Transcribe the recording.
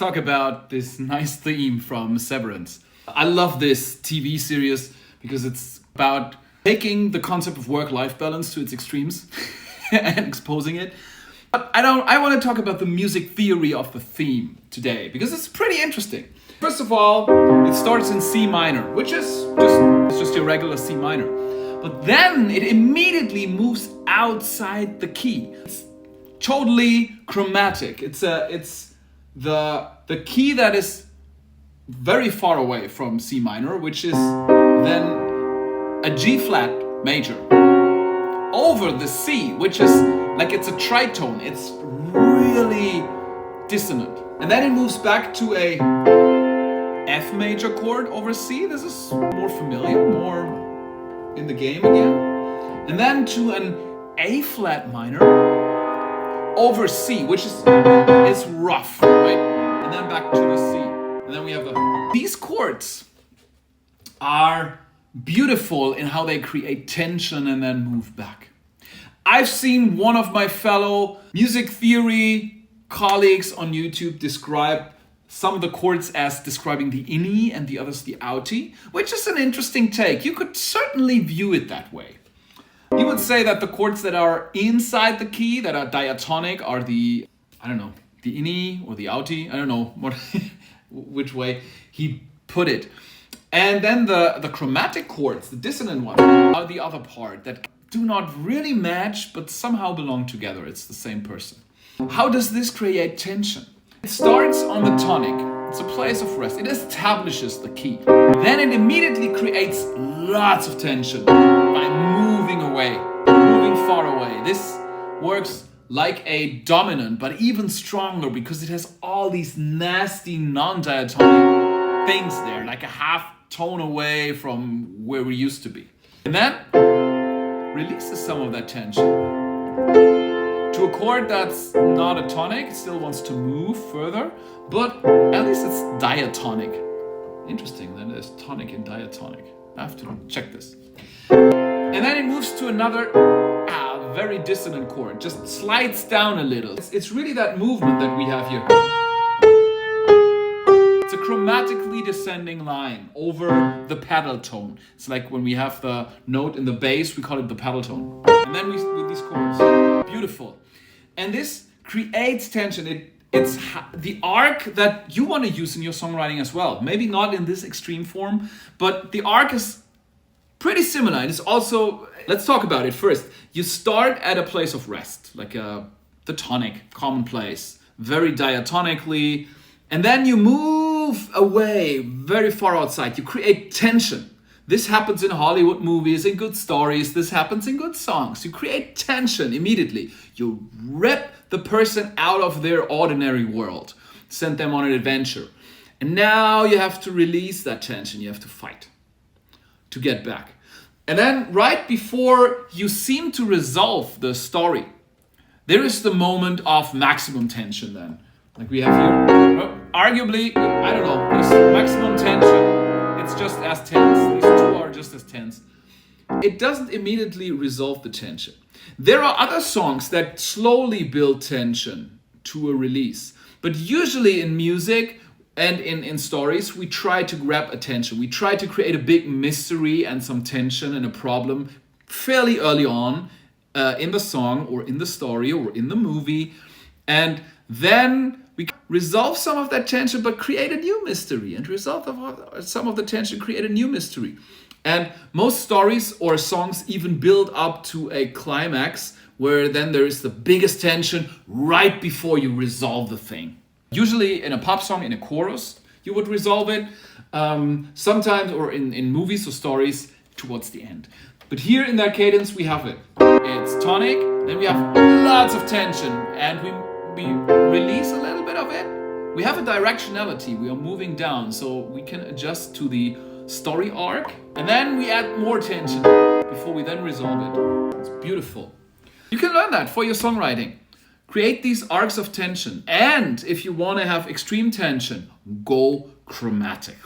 talk about this nice theme from Severance. I love this TV series because it's about taking the concept of work-life balance to its extremes and exposing it. But I want to talk about the music theory of the theme today because it's pretty interesting. First of all, it starts in C minor, which is just your regular C minor. But then it immediately moves outside the key. It's totally chromatic. It's the key that is very far away from C minor, which is then a G flat major over the C, which is like it's a tritone. It's really dissonant. And then it moves back to a F major chord over C. This is more familiar, more in the game again. And then to an A flat minor over C, which is rough, right? And then back to the C. And then we have these chords are beautiful in how they create tension and then move back. I've seen one of my fellow music theory colleagues on YouTube describe some of the chords as describing the innie and the others the outie, which is an interesting take. You could certainly view it that way. You would say that the chords that are inside the key, that are diatonic, are the innie or the outie. I don't know which way he put it. And then the chromatic chords, the dissonant ones, are the other part that do not really match, but somehow belong together. It's the same person. How does this create tension? It starts on the tonic. It's a place of rest. It establishes the key. Then it immediately creates lots of tension by moving away, moving far away. This works like a dominant, but even stronger because it has all these nasty non-diatonic things there, like a half tone away from where we used to be. And then releases some of that tension to a chord that's not a tonic. It still wants to move further, but at least it's diatonic. Interesting, then there's tonic and diatonic. I have to check this. And then it moves to another very dissonant chord, just slides down a little. It's really that movement that we have here. It's a chromatically descending line over the pedal tone. It's like when we have the note in the bass, we call it the pedal tone. And then with these chords, beautiful. And this creates tension. It's the arc that you want to use in your songwriting as well. Maybe not in this extreme form, but the arc is pretty similar. And it's also, let's talk about it first. You start at a place of rest, like the tonic, commonplace, very diatonically, and then you move away very far outside. You create tension. This happens in Hollywood movies, in good stories. This happens in good songs. You create tension immediately. You rip the person out of their ordinary world, send them on an adventure. And now you have to release that tension. You have to fight to get back. And then right before you seem to resolve the story, there is the moment of maximum tension then. Like we have here, arguably, I don't know, this maximum tension, it's just as tense. These two are just as tense. It doesn't immediately resolve the tension. There are other songs that slowly build tension to a release. But usually in music, and in stories, we try to grab attention. We try to create a big mystery and some tension and a problem fairly early on in the song or in the story or in the movie. And then we resolve some of that tension, but create a new mystery. And resolve some of the tension, create a new mystery. And most stories or songs even build up to a climax where then there is the biggest tension right before you resolve the thing. Usually in a pop song, in a chorus, you would resolve it. Sometimes, or in movies or stories, towards the end. But here in that cadence, we have it. It's tonic, then we have lots of tension, and we release a little bit of it. We have a directionality, we are moving down, so we can adjust to the story arc. And then we add more tension before we then resolve it. It's beautiful. You can learn that for your songwriting. Create these arcs of tension. And if you want to have extreme tension, go chromatic.